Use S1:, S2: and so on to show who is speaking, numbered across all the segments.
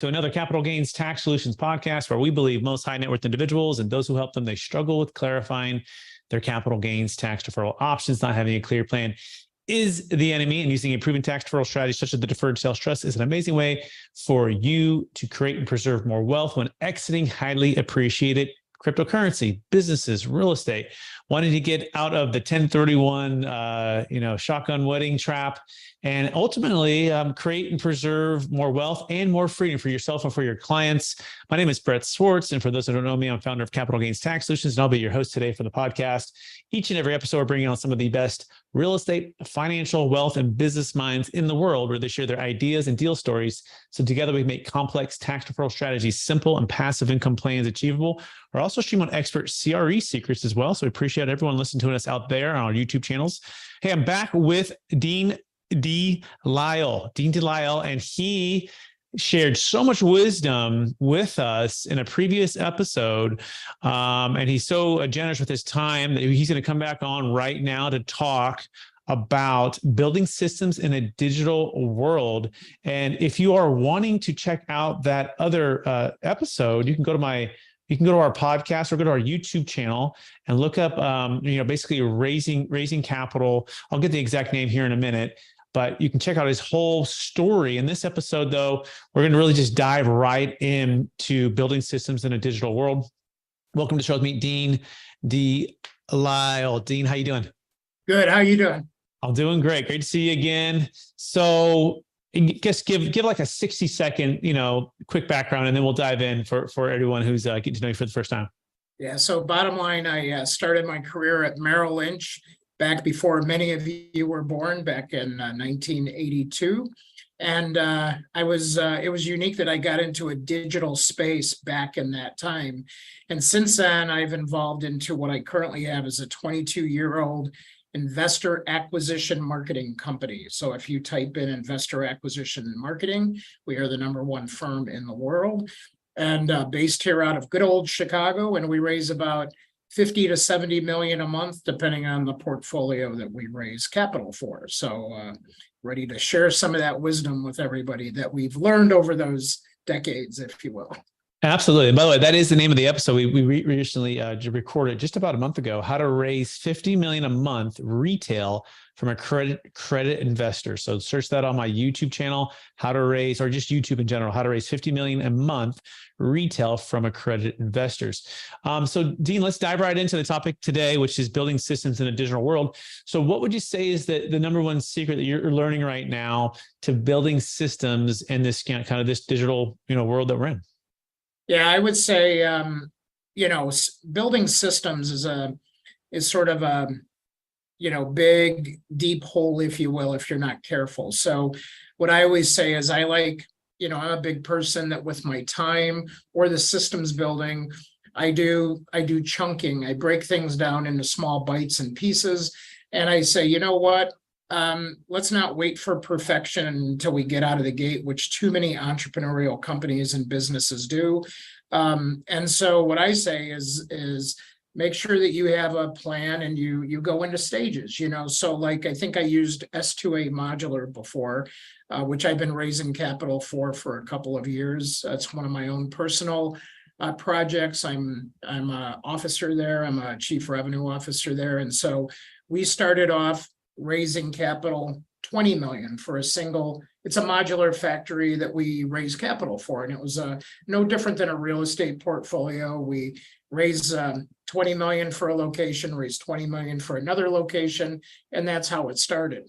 S1: to another Capital Gains Tax Solutions podcast, where we believe most high net worth individuals and those who help them, they struggle with clarifying their capital gains tax deferral options. Not having a clear plan is the enemy, and using a proven tax deferral strategy such as the deferred sales trust is an amazing way for you to create and preserve more wealth when exiting highly appreciated cryptocurrency, businesses, real estate, wanting to get out of the 1031, shotgun wedding trap, and ultimately create and preserve more wealth and more freedom for yourself and for your clients. My name is Brett Swartz, and for those who don't know me, I'm founder of Capital Gains Tax Solutions, and I'll be your host today for the podcast. Each and every episode, we're bringing on some of the best real estate, financial, wealth, and business minds in the world, where they share their ideas and deal stories. So together we make complex tax deferral strategies simple and passive income plans achievable. We're also streaming on expert CRE secrets as well. So we appreciate everyone listening to us out there on our YouTube channels. Hey, I'm back with DeLisle, and he shared so much wisdom with us in a previous episode. And he's so generous with his time that he's going to come back on right now to talk about building systems in a digital world. And if you are wanting to check out that other episode, you can go to our podcast or go to our YouTube channel and look up, basically raising capital. I'll get the exact name here in a minute, but you can check out his whole story. In this episode, though, we're going to really just dive right into building systems in a digital world. Welcome to the show with me, Dene, DeLisle. Dene, how you doing?
S2: Good. How you doing?
S1: I'm doing great. Great to see you again. So just give like a 60-second, quick background, and then we'll dive in for everyone who's getting to know you for the first time.
S2: Yeah. So bottom line, I started my career at Merrill Lynch back before many of you were born, back in 1982. And it was unique that I got into a digital space back in that time. And since then, I've evolved into what I currently have as a 22-year-old investor acquisition marketing company. So if you type in investor acquisition and marketing, we are the #1 firm in the world, and based here out of good old Chicago. And we raise about 50 to 70 million a month, depending on the portfolio that we raise capital for. So ready to share some of that wisdom with everybody that we've learned over those decades, if you will.
S1: Absolutely. And by the way, that is the name of the episode. We recently recorded just about a month ago, how to raise 50 million a month retail from a credit investor. So search that on my YouTube channel, how to raise, or just YouTube in general, how to raise 50 million a month retail from accredited investors. So Dene, let's dive right into the topic today, which is building systems in a digital world. So what would you say is the #1 secret that you're learning right now to building systems in this kind of this digital, world that we're in?
S2: Yeah, I would say, building systems is sort of a, big, deep hole, if you will, if you're not careful. So what I always say is I'm a big person that with my time or the systems building, I do chunking. I break things down into small bites and pieces. And I say, you know what? Let's not wait for perfection until we get out of the gate, which too many entrepreneurial companies and businesses do. And so what I say is make sure that you have a plan and you go into stages, So like, I think I used S2A modular before, which I've been raising capital for a couple of years. That's one of my own personal projects. I'm an officer there. I'm a chief revenue officer there. And so we started off raising capital, 20 million for it's a modular factory that we raise capital for. And it was no different than a real estate portfolio. We raised 20 million for a location, raised 20 million for another location. And that's how it started.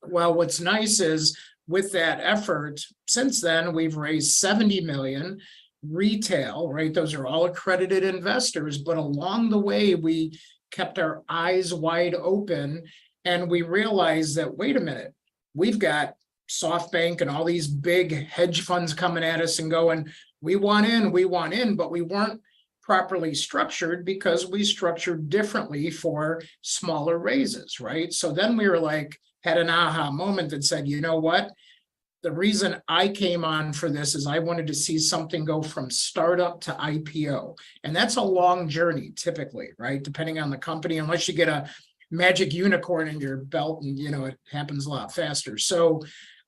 S2: Well, what's nice is with that effort, since then, we've raised 70 million retail, right? Those are all accredited investors. But along the way, we kept our eyes wide open. And we realized that, wait a minute, we've got SoftBank and all these big hedge funds coming at us and going, we want in, but we weren't properly structured because we structured differently for smaller raises, right? So then we were like, had an aha moment that said, you know what? The reason I came on for this is I wanted to see something go from startup to IPO. And that's a long journey typically, right? Depending on the company, unless you get a magic unicorn in your belt and, it happens a lot faster. So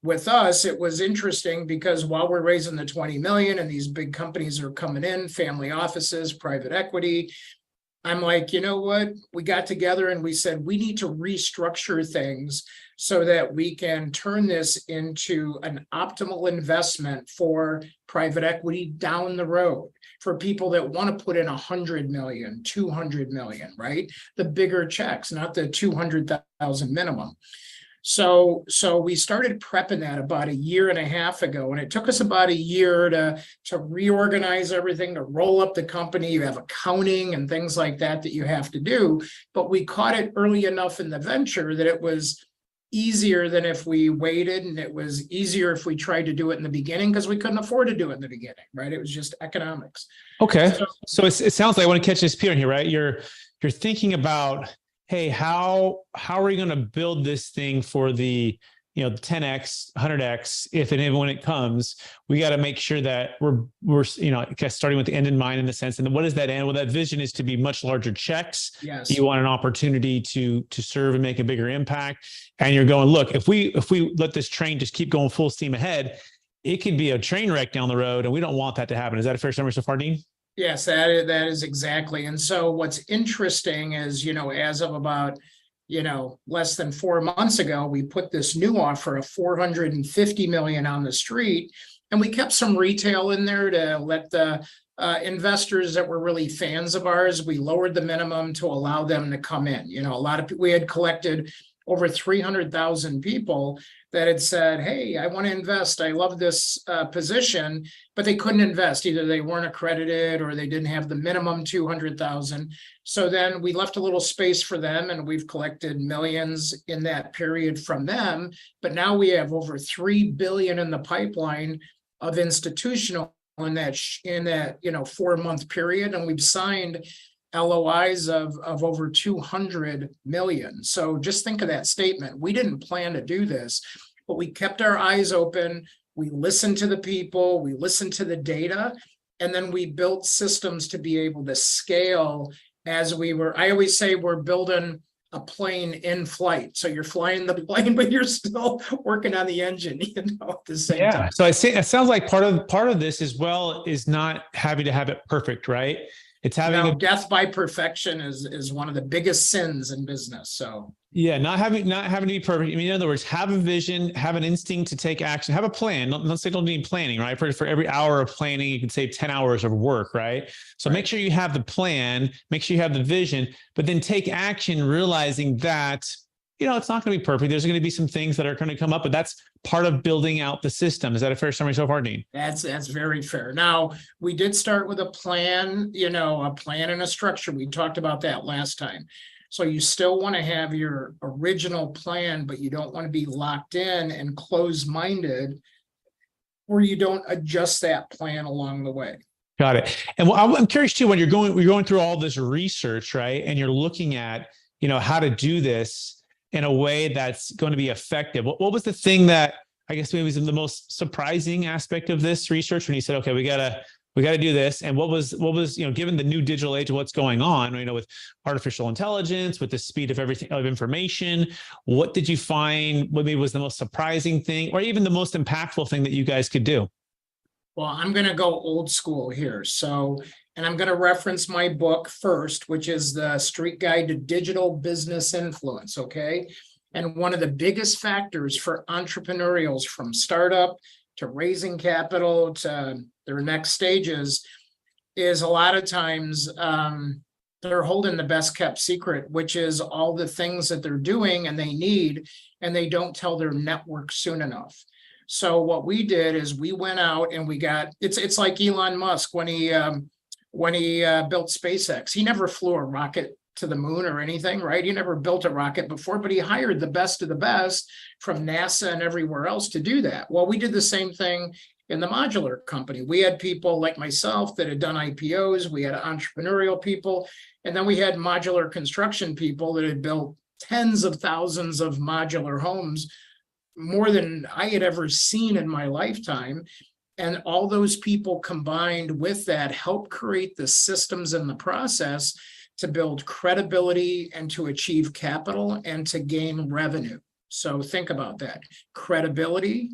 S2: with us, it was interesting because while we're raising the 20 million and these big companies are coming in, family offices, private equity, I'm like, you know what? We got together and we said, we need to restructure things so that we can turn this into an optimal investment for private equity down the road, for people that want to put in 100 million, 200 million, right? The bigger checks, not the 200,000 minimum. So we started prepping that about a year and a half ago, and it took us about a year to reorganize everything, to roll up the company. You have accounting and things like that you have to do, but we caught it early enough in the venture that it was easier than if we waited, and it was easier if we tried to do it in the beginning because we couldn't afford to do it in the beginning, right? It was just economics.
S1: Okay. So it sounds like I want to catch this Peter here, right? You're thinking about, hey, how are we going to build this thing for the 10x, 100x, if and even when it comes? We got to make sure that we're starting with the end in mind, in the sense. And what is that end? Well, that vision is to be much larger checks.
S2: Yes.
S1: You want an opportunity to serve and make a bigger impact. And you're going, look, if we let this train just keep going full steam ahead, it could be a train wreck down the road, and we don't want that to happen. Is that a fair summary so far, Dene?
S2: Yes, that is exactly. And so what's interesting is, as of about, less than 4 months ago, we put this new offer of 450 million on the street, and we kept some retail in there to let the investors that were really fans of ours. We lowered the minimum to allow them to come in. A lot of people, we had collected over 300,000 people that had said, hey, I want to invest. I love this position, but they couldn't invest. Either they weren't accredited or they didn't have the minimum 200,000. So then we left a little space for them, and we've collected millions in that period from them. But now we have over 3 billion in the pipeline of institutional in that 4-month period. And we've signed LOIs of over 200 million. So just think of that statement. We didn't plan to do this, but we kept our eyes open. We listened to the people, we listened to the data, and then we built systems to be able to scale as we were. I always say we're building a plane in flight. So you're flying the plane, but you're still working on the engine, at the same time.
S1: So it sounds like part of this as well is not having to have it perfect, right? It's having
S2: death by perfection is one of the biggest sins in business. So
S1: not having to be perfect. I mean, in other words, have a vision, have an instinct to take action, have a plan. Let's say don't need planning, right? For every hour of planning, you can save 10 hours of work, right? So make sure you have the plan, make sure you have the vision, but then take action, realizing that it's not going to be perfect. There's going to be some things that are going to come up, but that's part of building out the system. Is that a fair summary so far, Dene?
S2: That's very fair. Now, we did start with a plan, a plan and a structure. We talked about that last time. So you still want to have your original plan, but you don't want to be locked in and closed-minded where you don't adjust that plan along the way.
S1: Got it. And I'm curious too, when you're going through all this research, right? And you're looking at, how to do this in a way that's going to be effective. What was the thing that I guess maybe was the most surprising aspect of this research when you said, okay, we gotta do this? And what was given the new digital age of what's going on, with artificial intelligence, with the speed of everything, of information, what did you find? What maybe was the most surprising thing, or even the most impactful thing that you guys could do?
S2: Well, I'm going to go old school here. And I'm going to reference my book first, which is the Street Guide to Digital Business Influence, okay? And one of the biggest factors for entrepreneurials, from startup to raising capital to their next stages, is a lot of times they're holding the best kept secret, which is all the things that they're doing and they need, and they don't tell their network soon enough. So what we did is we went out and we got, it's like Elon Musk when he built SpaceX. He never flew a rocket to the moon or anything, right? He never built a rocket before, but he hired the best of the best from NASA and everywhere else to do that. Well, we did the same thing in the modular company. We had people like myself that had done IPOs. We had entrepreneurial people, and then we had modular construction people that had built tens of thousands of modular homes, more than I had ever seen in my lifetime. And all those people combined with that help create the systems and the process to build credibility and to achieve capital and to gain revenue. So think about that: credibility,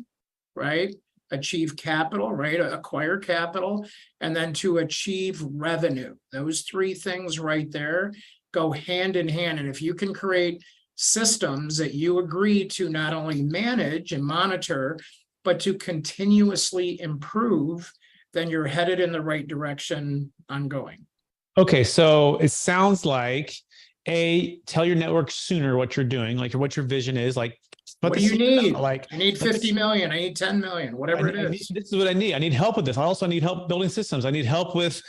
S2: right? Achieve capital, right? Acquire capital, and then to achieve revenue. Those three things right there go hand in hand. And if you can create systems that you agree to not only manage and monitor, but to continuously improve, then you're headed in the right direction ongoing.
S1: Okay, so it sounds like tell your network sooner what you're doing, like what your vision is, like
S2: what do you need?
S1: Like
S2: I need 50 million, I need 10 million, whatever it is.
S1: This is what I need. I need help with this. I also need help building systems. I need help with,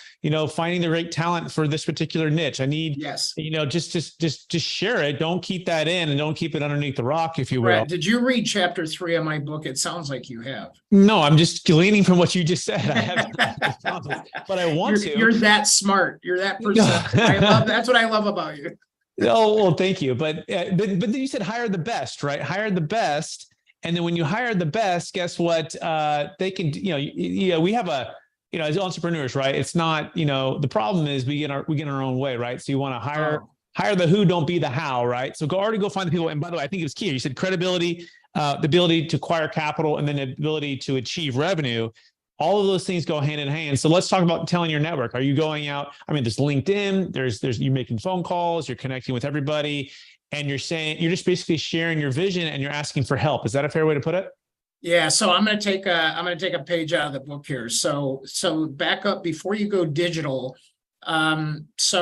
S1: finding the right talent for this particular niche. I need, just share it. Don't keep that in and don't keep it underneath the rock, if you will.
S2: Brett, did you read chapter 3 of my book? It sounds like you have.
S1: No, I'm just gleaning from what you just said. I haven't, but I want to.
S2: You're that smart. You're that person. That's what I love about you.
S1: Oh, well, thank you. But then you said hire the best, right? Hire the best. And then when you hire the best, guess what? They can, we have as entrepreneurs, right? It's not, the problem is we get our own way, right? So you want to hire the who, don't be the how, right? So go find the people. And by the way, I think it was key. You said credibility, the ability to acquire capital, and then the ability to achieve revenue. All of those things go hand in hand. So let's talk about telling your network. Are you going out? I mean, there's LinkedIn, there's you're making phone calls, you're connecting with everybody, and you're just basically sharing your vision and you're asking for help. Is that a fair way to put it?
S2: Yeah. So I'm going to take a page out of the book here. So back up before you go digital. What's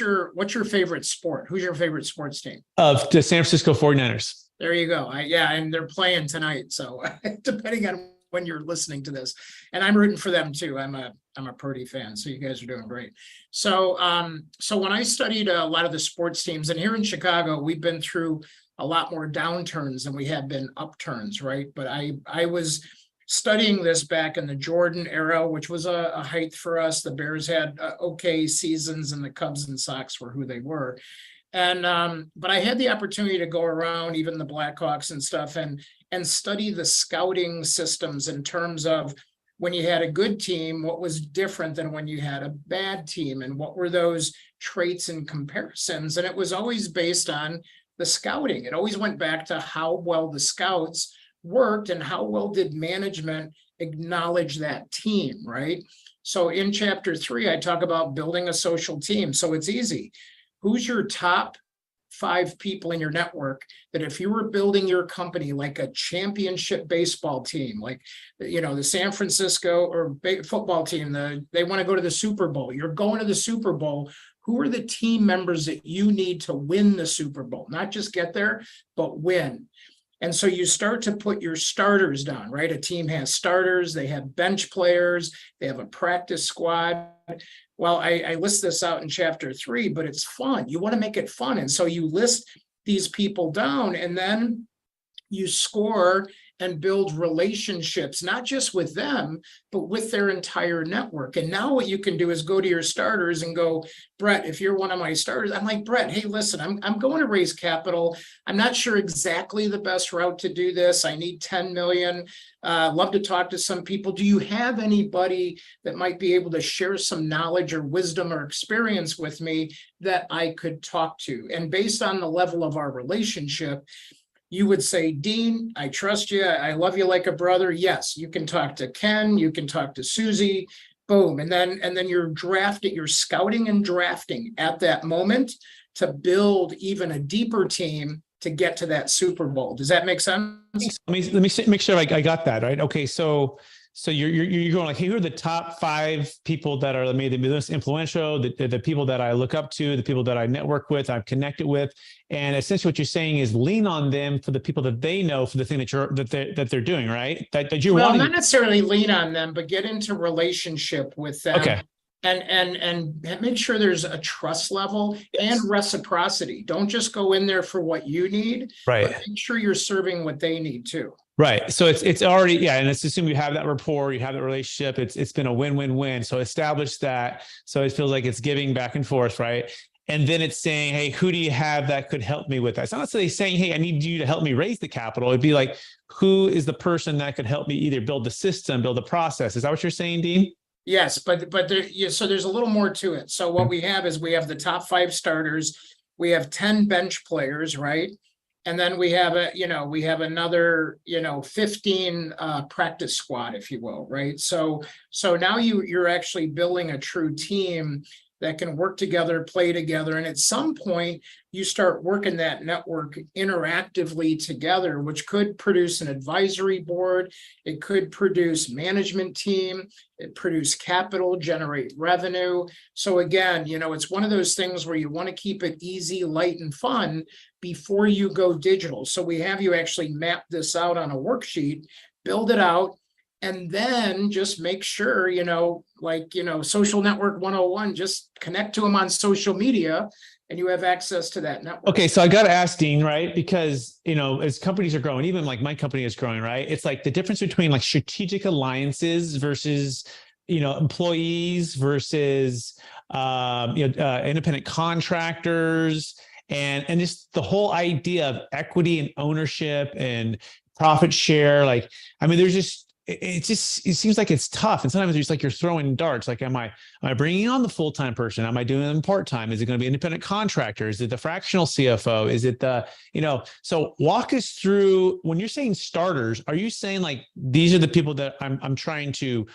S2: your favorite sport? Who's your favorite sports team?
S1: Of the San Francisco 49ers.
S2: There you go. And they're playing tonight. So depending on when you're listening to this, and I'm rooting for them too. I'm a Purdy fan, so you guys are doing great. So when I studied a lot of the sports teams, and here in Chicago, we've been through a lot more downturns than we have been upturns, right? But I was studying this back in the Jordan era, which was a height for us. The Bears had okay seasons, and the Cubs and Sox were who they were. And but I had the opportunity to go around, even the Blackhawks and stuff, and study the scouting systems in terms of when you had a good team, what was different than when you had a bad team, and what were those traits and comparisons. And it was always based on the scouting. It always went back to how well the scouts worked and how well did management acknowledge that team, right? So in chapter 3, I talk about building a social team. So it's easy. Who's your top 5 people in your network that if you were building your company like a championship baseball team, like, the San Francisco or football team, they want to go to the Super Bowl, you're going to the Super Bowl. Who are the team members that you need to win the Super Bowl? Not just get there, but win. And so you start to put your starters down, right? A team has starters, they have bench players, they have a practice squad. Well, I list this out in chapter 3, but it's fun. You want to make it fun. And so you list these people down, and then you score and build relationships, not just with them, but with their entire network. And now what you can do is go to your starters and go, Brett, if you're one of my starters, I'm like, Brett, hey, listen, I'm going to raise capital. I'm not sure exactly the best route to do this. I need 10 million. Love to talk to some people. Do you have anybody that might be able to share some knowledge or wisdom or experience with me that I could talk to? And based on the level of our relationship, you would say, Dean, I trust you. I love you like a brother. Yes, you can talk to Ken. You can talk to Susie. Boom. And then you're scouting and drafting at that moment to build even a deeper team to get to that Super Bowl. Does that make sense?
S1: Let me make sure I got that right. Okay, so you're going like, hey, who are the top 5 people that are maybe the most influential, the people that I look up to, the people that I network with, I've connected with, and essentially what you're saying is lean on them for the people that they know for the thing that they're doing, right? That you're
S2: well, not necessarily lean on them, but get into relationship with them.
S1: Okay.
S2: And make sure there's a trust level and reciprocity. Don't just go in there for what you need,
S1: right?
S2: But make sure you're serving what they need too.
S1: Right. So it's already, and let's assume you have that rapport, you have that relationship. It's been a win-win-win. So establish that. So it feels like it's giving back and forth, right? And then it's saying, hey, who do you have that could help me with that? It's not necessarily saying, hey, I need you to help me raise the capital. It'd be like, who is the person that could help me either build the system, build the process? Is that what you're saying, Dean?
S2: Yes, but so there's a little more to it. So what we have is we have the top 5 starters. We have 10 bench players, right? And then we have we have another, 15 practice squad, if you will, right? So now you're actually building a true team that can work together, play together. And at some point, you start working that network interactively together, which could produce an advisory board. It could produce management team, it produce capital, generate revenue. So again, it's one of those things where you want to keep it easy, light, and fun before you go digital. So we have you actually map this out on a worksheet, build it out, and then just make sure, social network 101, just connect to them on social media and you have access to that network.
S1: Okay. So I got to ask Dean, right? Because, as companies are growing, even like my company is growing, right? It's like the difference between like strategic alliances versus, employees versus, independent contractors and just the whole idea of equity and ownership and profit share. Like, I mean, it seems like it's tough. And sometimes it's just like you're throwing darts. Like, am I bringing on the full-time person? Am I doing them part-time? Is it going to be independent contractor? Is it the fractional CFO? Is it so walk us through, when you're saying starters, are you saying like, these are the people that I'm trying to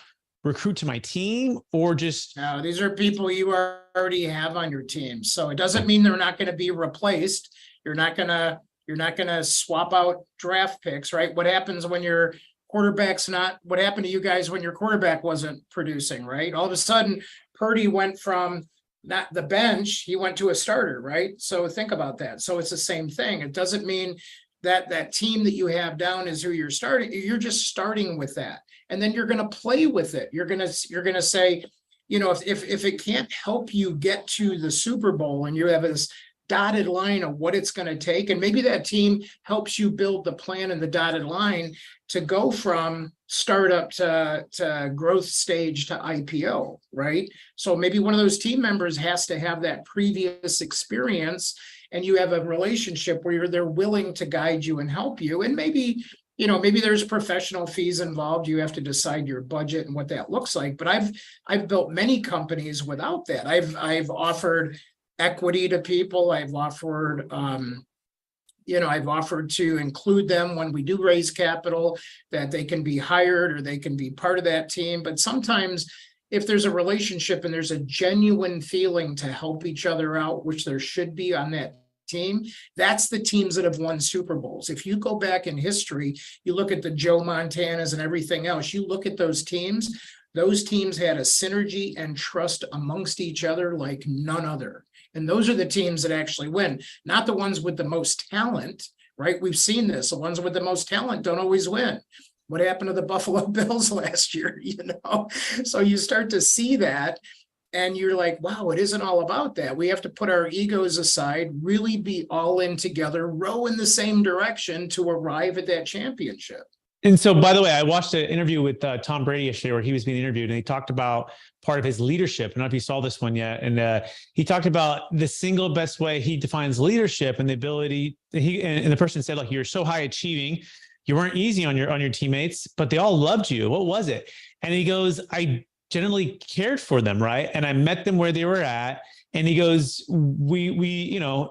S1: recruit to my team, or just?
S2: No, these are people you already have on your team. So it doesn't mean they're not going to be replaced. You're not going to swap out draft picks, right? What happens when your quarterback's not, what happened to you guys when your quarterback wasn't producing, right? All of a sudden, Purdy went from not the bench, he went to a starter, right? So think about that. So it's the same thing. It doesn't mean that team that you have down is who you're starting. You're just starting with that. And then you're going to play with it. You're going to say, if it can't help you get to the Super Bowl and you have this dotted line of what it's going to take, and maybe that team helps you build the plan and the dotted line to go from startup to growth stage to IPO, right? So maybe one of those team members has to have that previous experience, and you have a relationship where they're willing to guide you and help you. And maybe there's professional fees involved. You have to decide your budget and what that looks like. But I've built many companies without that. I've offered equity to people. I've offered to include them when we do raise capital, that they can be hired or they can be part of that team. But sometimes if there's a relationship and there's a genuine feeling to help each other out, which there should be on that team, that's the teams that have won Super Bowls. If you go back in history, you look at the Joe Montanas and everything else, you look at those teams had a synergy and trust amongst each other like none other. And those are the teams that actually win, not the ones with the most talent, right? We've seen this. The ones with the most talent don't always win. What happened to the Buffalo Bills last year, So you start to see that and you're like, wow, it isn't all about that. We have to put our egos aside, really be all in together, row in the same direction to arrive at that championship.
S1: And so, by the way, I watched an interview with Tom Brady yesterday where he was being interviewed, and he talked about part of his leadership. I don't know if you saw this one yet. And he talked about the single best way he defines leadership and the ability. And the person said, like, you're so high achieving, you weren't easy on your teammates, but they all loved you. What was it? And he goes, I generally cared for them, right? And I met them where they were at. And he goes, we,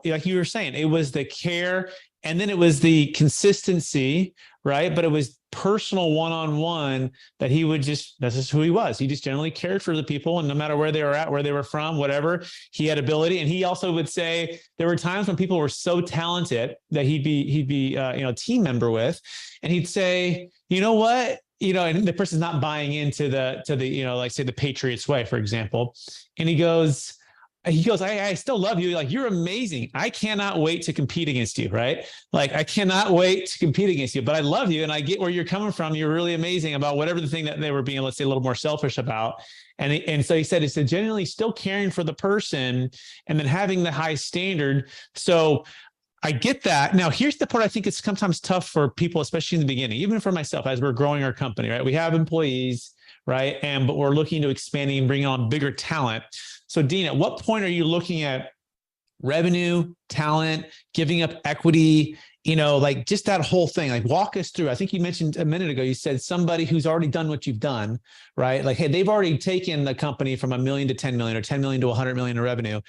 S1: like you were saying, it was the care, and then it was the consistency, right? But it was personal one-on-one that he would that's just who he was. He just generally cared for the people, and no matter where they were at, where they were from, whatever, he had ability. And he also would say there were times when people were so talented that he'd be a team member with, and he'd say, you know what? And the person's not buying into the like say the Patriots way, for example. And he goes, I still love you. Like, you're amazing. I cannot wait to compete against you. Right. Like, I cannot wait to compete against you, but I love you. And I get where you're coming from. You're really amazing about whatever the thing that they were being, let's say, a little more selfish about. And so he said, it's genuinely still caring for the person and then having the high standard. So I get that. Now, here's the part I think it's sometimes tough for people, especially in the beginning, even for myself, as we're growing our company, right? We have employees, right? But we're looking to expanding and bringing on bigger talent. So Dene, at what point are you looking at revenue, talent, giving up equity, like just that whole thing? Like, walk us through. I think you mentioned a minute ago, you said somebody who's already done what you've done, right? Like, hey, they've already taken the company from $1 million to 10 million or 10 million to 100 million in revenue.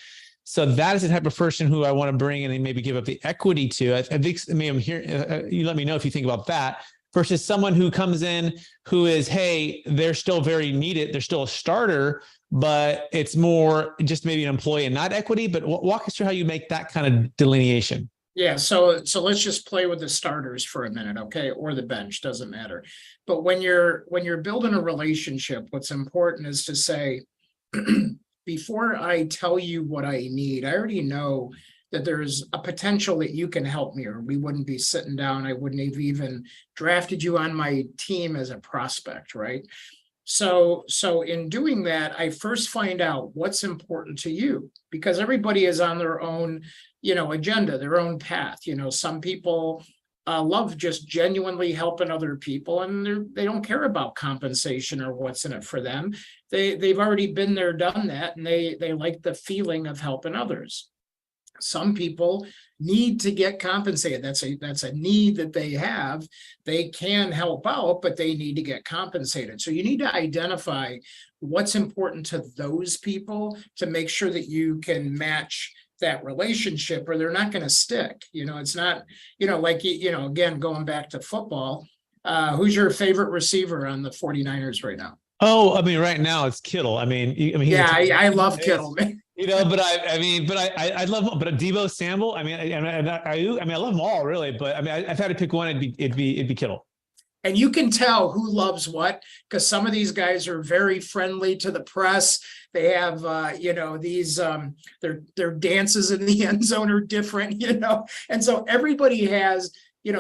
S1: So that is the type of person who I want to bring in and maybe give up the equity to. I think, I mean, I'm here. You let me know if you think about that versus someone who comes in who is, hey, they're still very needed. They're still a starter, but it's more just maybe an employee and not equity. But walk us through how you make that kind of delineation.
S2: Yeah, so let's just play with the starters for a minute, okay? Or the bench, doesn't matter. But when you're building a relationship, what's important is to say, before I tell you what I need, I already know that there's a potential that you can help me, or we wouldn't be sitting down. I wouldn't have even drafted you on my team as a prospect, right? So in doing that, I first find out what's important to you, because everybody is on their own, agenda, their own path. Some people love just genuinely helping other people, and they don't care about compensation or what's in it for them. They've already been there, done that, and they like the feeling of helping others. Some people need to get compensated. That's a need that they have. They can help out, but they need to get compensated. So you need to identify what's important to those people to make sure that you can match that relationship, or they're not going to stick. It's not, again, going back to football, who's your favorite receiver on the 49ers right now?
S1: Oh, I mean, right now it's Kittle. I mean,
S2: yeah, I love Kittle, man.
S1: But I love, but Deebo Samuel. I mean, I love them all really, but I mean, I've had to pick one. It'd be Kittle.
S2: And you can tell who loves what, because some of these guys are very friendly to the press. They have, these, their dances in the end zone are different, and so everybody has.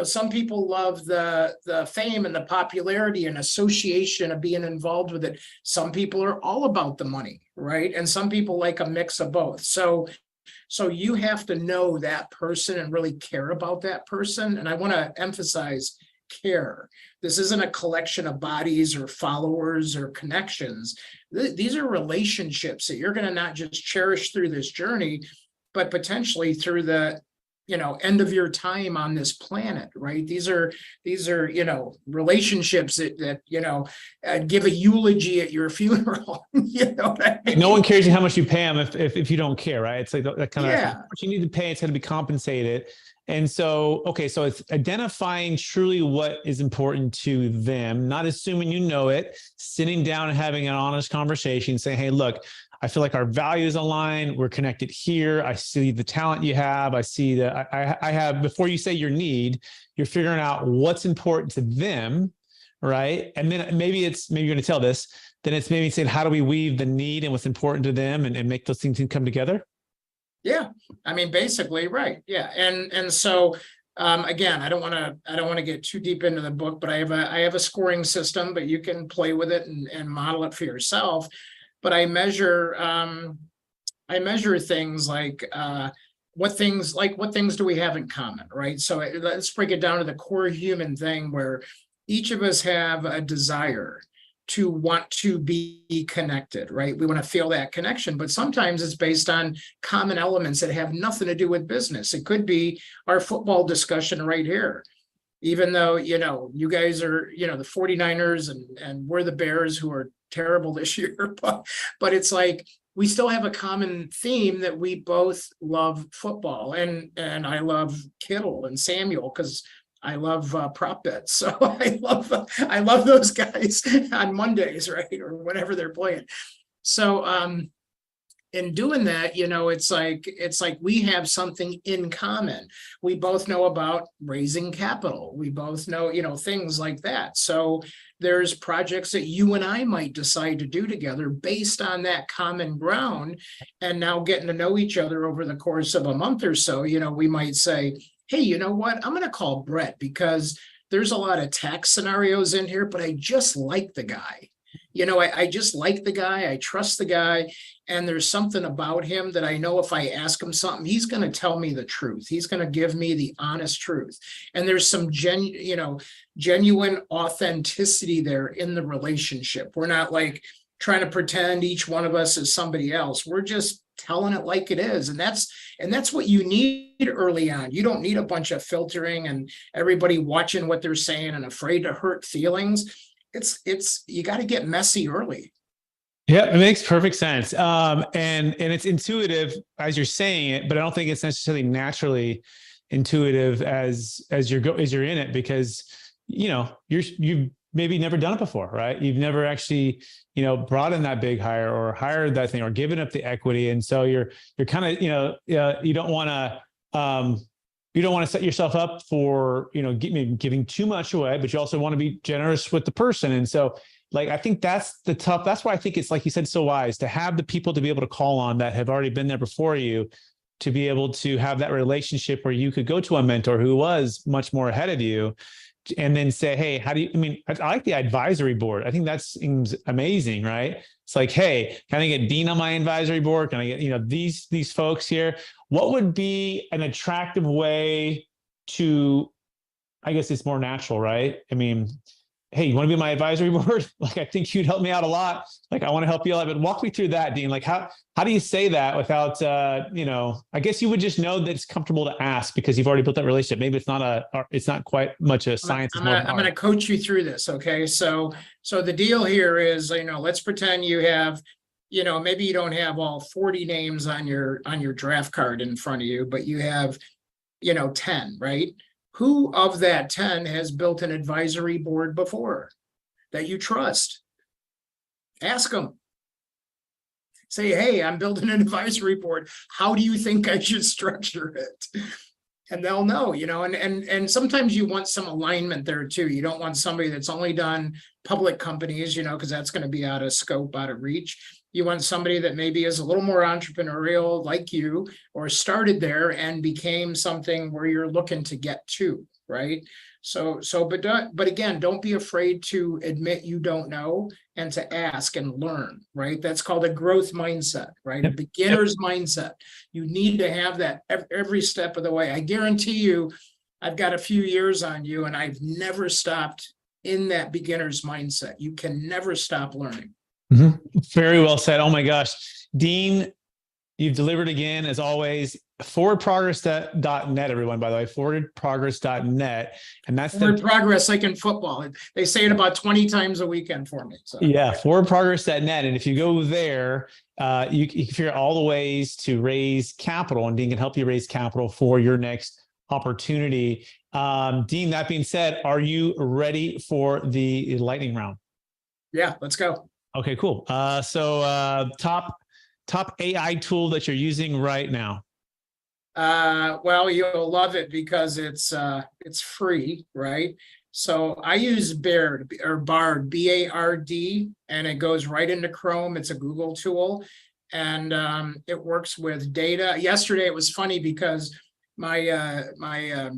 S2: Some people love the fame and the popularity and association of being involved with it. Some people are all about the money, right? And some people like a mix of both. So you have to know that person and really care about that person. And I want to emphasize care. This isn't a collection of bodies or followers or connections. These are relationships that you're going to not just cherish through this journey, but potentially through the end of your time on this planet, right? These are relationships that give a eulogy at your funeral.
S1: I mean? No one cares how much you pay them if you don't care, right? It's like that kind of what you need to pay. It's going to be compensated. And so, okay, so it's identifying truly what is important to them, not assuming you know it, sitting down and having an honest conversation, saying, hey, look, I feel like our values align. We're connected here. I see the talent you have. I see that I have, before you say your need, you're figuring out what's important to them, right? And then maybe you're going to tell this, then it's maybe saying, how do we weave the need and what's important to them and make those things come together?
S2: Yeah, I mean, basically, right. Yeah. And so again, I don't want to get too deep into the book, but I have a scoring system, but you can play with it and model it for yourself. But I measure things like what things do we have in common, right? So let's break it down to the core human thing where each of us have a desire to want to be connected, right? We want to feel that connection, but sometimes it's based on common elements that have nothing to do with business. It could be our football discussion right here. Even though, you guys are, the 49ers and we're the Bears who are terrible this year, but it's like, we still have a common theme that we both love football, and I love Kittle and Samuel because I love prop bets. So I love those guys on Mondays, right? Or whenever they're playing. So, in doing that, it's like we have something in common. We both know about raising capital. We both know, things like that. So there's projects that you and I might decide to do together based on that common ground. And now getting to know each other over the course of a month or so, we might say, hey, you know what? I'm going to call Brett because there's a lot of tax scenarios in here, but I just like the guy. I just like the guy. I trust the guy. And there's something about him that I know if I ask him something, he's going to tell me the truth. He's going to give me the honest truth. And there's some genuine authenticity there in the relationship. We're not like trying to pretend each one of us is somebody else. We're just telling it like it is. And that's what you need early on. You don't need a bunch of filtering and everybody watching what they're saying and afraid to hurt feelings. You got to get messy early.
S1: Yeah, it makes perfect sense. And it's intuitive as you're saying it, but I don't think it's necessarily naturally intuitive as you're in it, because you've maybe never done it before, right? You've never actually brought in that big hire or hired that thing or given up the equity, and so you're kind of you don't want to set yourself up for maybe giving too much away, but you also want to be generous with the person, and so. Like, I think that's why I think it's, like you said, so wise to have the people to be able to call on that have already been there before you, to be able to have that relationship where you could go to a mentor who was much more ahead of you and then say, hey, I like the advisory board. I think that seems amazing, right? It's like, hey, can I get Dean on my advisory board? Can I get, these folks here? What would be an attractive way to, I guess it's more natural, right? I mean, hey, you want to be my advisory board? Like, I think you'd help me out a lot. Like, I want to help you out, but walk me through that, Dean. Like, how do you say that without, I guess you would just know that it's comfortable to ask because you've already built that relationship. Maybe it's not quite much a science.
S2: I'm going to coach you through this. Okay. So the deal here is, let's pretend you have, maybe you don't have all 40 names on your draft card in front of you, but you have, 10, right? Who of that 10 has built an advisory board before that you trust? Ask them. Say, hey, I'm building an advisory board. How do you think I should structure it? And they'll know, and sometimes you want some alignment there too. You don't want somebody that's only done public companies, because that's going to be out of scope, out of reach. You want somebody that maybe is a little more entrepreneurial like you, or started there and became something where you're looking to get to, right? But again, don't be afraid to admit you don't know and to ask and learn, right? That's called a growth mindset, right? A beginner's mindset. You need to have that every step of the way. I guarantee you, I've got a few years on you and I've never stopped in that beginner's mindset. You can never stop learning.
S1: Mm-hmm. Very well said. Oh my gosh. Dean, you've delivered again, as always. Forwardprogress.net, everyone, by the way, forwardprogress.net. And that's
S2: Forward progress, like in football. They say it about 20 times a weekend for me. So.
S1: Yeah, forwardprogress.net. And if you go there, you can figure out all the ways to raise capital, and Dean can help you raise capital for your next opportunity. Dean, that being said, are you ready for the lightning round?
S2: Yeah, let's go.
S1: Okay, cool. So top AI tool that you're using right now.
S2: Well, you'll love it because it's free, right? So I use Bard, B-A-R-D, and it goes right into Chrome. It's a Google tool, and it works with data. Yesterday, it was funny because my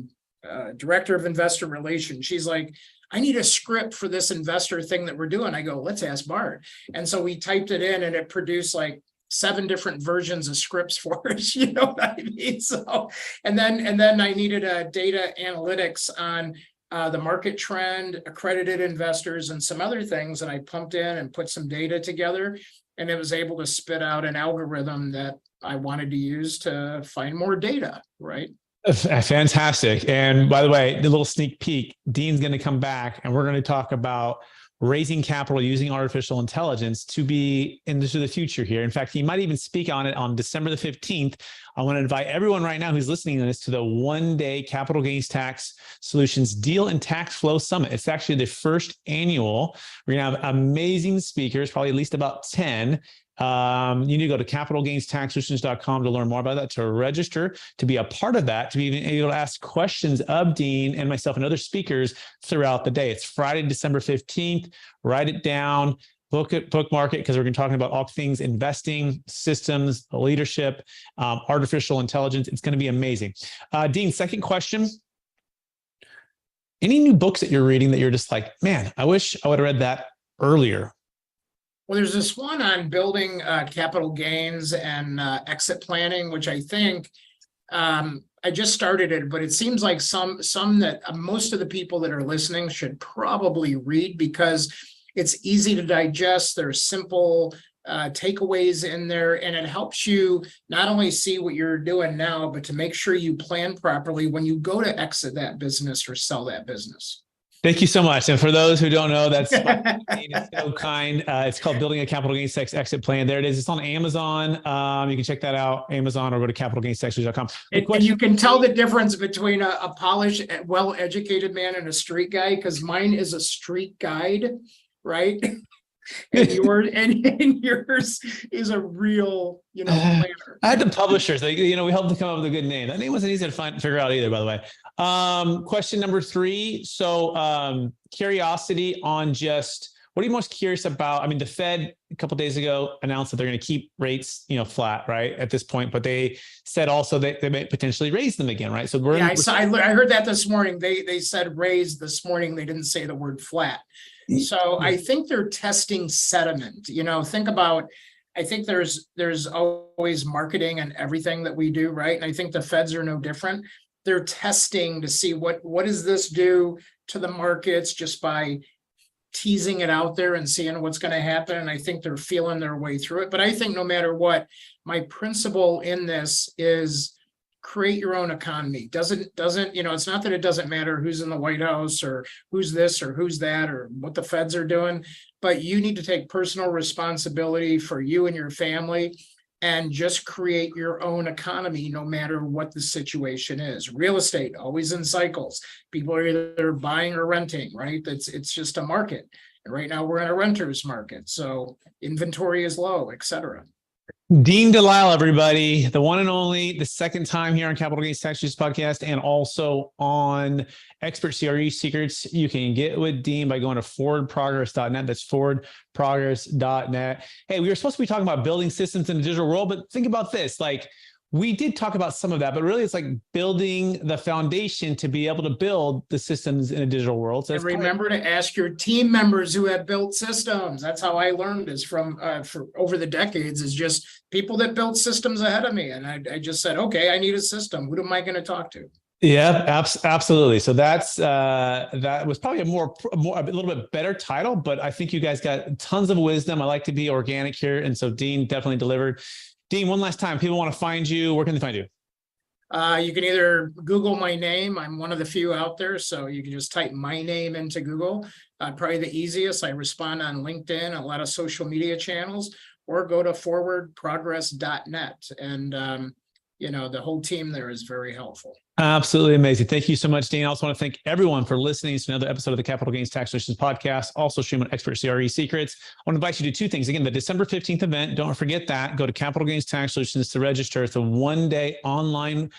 S2: director of investor relations, she's like, I need a script for this investor thing that we're doing. I go, let's ask Bard. And so we typed it in and it produced like 7 different versions of scripts for us, you know what I mean? So, and then I needed a data analytics on the market trend, accredited investors, and some other things. And I pumped in and put some data together, and it was able to spit out an algorithm that I wanted to use to find more data, right?
S1: Fantastic. And by the way, the little sneak peek, Dean's going to come back and we're going to talk about raising capital using artificial intelligence to be into the future here. In fact, he might even speak on it on December the 15th. I want to invite everyone right now who's listening to this to the one-day Capital Gains Tax Solutions Deal and Tax Flow Summit. It's actually the first annual. We're going to have amazing speakers, probably at least about 10. You need to go to capitalgainstaxsolutions.com to learn more about that, to register, to be a part of that, to be even able to ask questions of Dean and myself and other speakers throughout the day. It's Friday, December 15th. Write it down, bookmark it, because we're going to be talking about all things investing, systems, leadership, artificial intelligence. It's going to be amazing. Dean, second question. Any new books that you're reading that you're just like, man, I wish I would have read that earlier?
S2: Well, there's this one on building capital gains and exit planning, which I think I just started it, but it seems like some that most of the people that are listening should probably read because it's easy to digest. There's simple takeaways in there, and it helps you not only see what you're doing now, but to make sure you plan properly when you go to exit that business or sell that business.
S1: Thank you so much. And for those who don't know, that's it's so kind. It's called Building a Capital Gains Tax Exit Plan. There it is. It's on Amazon. You can check that out, Amazon, or go to capitalgainstaxsolutions.com.
S2: And you can tell the difference between a polished, well-educated man and a street guy, because mine is a street guide, right? And yours is a real, planner.
S1: I had the publishers. We helped them come up with a good name. That name wasn't easy to figure out either, by the way. Question number 3. So, curiosity on just what are you most curious about? I mean, the Fed a couple of days ago announced that they're going to keep rates, flat, right, at this point, but they said also that they may potentially raise them again, right? So
S2: I heard that this morning. They said raise this morning. They didn't say the word flat. So I think they're testing sentiment. I think there's always marketing and everything that we do, right? And I think the Feds are no different. They're testing to see what does this do to the markets just by teasing it out there and seeing what's going to happen. And I think they're feeling their way through it. But I think no matter what, my principle in this is create your own economy. Doesn't, it's not that it doesn't matter who's in the White House or who's this or who's that or what the Feds are doing, but you need to take personal responsibility for you and your family and just create your own economy no matter what the situation is. Real estate, always in cycles. People are either buying or renting, right? It's just a market. And right now we're in a renter's market. So inventory is low, et cetera.
S1: Dean DeLisle, everybody, the one and only, the second time here on Capital Gains Tax Juice Podcast and also on Expert CRE Secrets. You can get with Dean by going to forwardprogress.net. That's forwardprogress.net. Hey, we were supposed to be talking about building systems in the digital world, but think about this. We did talk about some of that, but really it's like building the foundation to be able to build the systems in a digital world. So
S2: and remember to ask your team members who have built systems. That's how I learned is from for over the decades is just people that built systems ahead of me. And I just said, okay, I need a system. Who am I going to talk to?
S1: Yeah, absolutely. So that was probably a little bit better title, but I think you guys got tons of wisdom. I like to be organic here. And so Dean definitely delivered. Dean, one last time, people want to find you. Where can they find you?
S2: You can either Google my name. I'm one of the few out there. So you can just type my name into Google. Probably the easiest. I respond on LinkedIn, a lot of social media channels, or go to forwardprogress.net. And, the whole team there is very helpful.
S1: Absolutely amazing. Thank you so much, Dean. I also want to thank everyone for listening to another episode of the Capital Gains Tax Solutions Podcast, also stream on Expert CRE Secrets. I want to invite you to 2 things. Again, the December 15th event, don't forget that. Go to Capital Gains Tax Solutions to register. It's a one-day online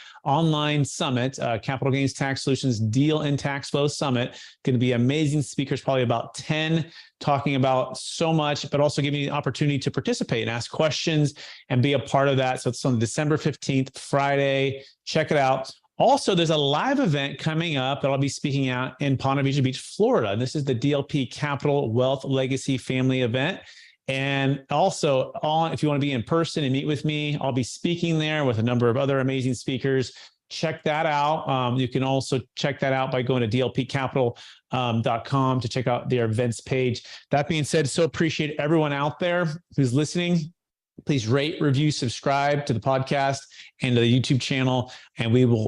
S1: summit, Capital Gains Tax Solutions Deal and Tax Flow Summit. Going to be amazing speakers, probably about 10, talking about so much, but also giving you the opportunity to participate and ask questions and be a part of that. So it's on December 15th, Friday. Check it out. Also, there's a live event coming up that I'll be speaking at in Ponte Vedra Beach, Florida. This is the DLP Capital Wealth Legacy Family event. And also, if you want to be in person and meet with me, I'll be speaking there with a number of other amazing speakers. Check that out. You can also check that out by going to dlpcapital.com to check out their events page. That being said, so appreciate everyone out there who's listening. Please rate, review, subscribe to the podcast and to the YouTube channel, and we will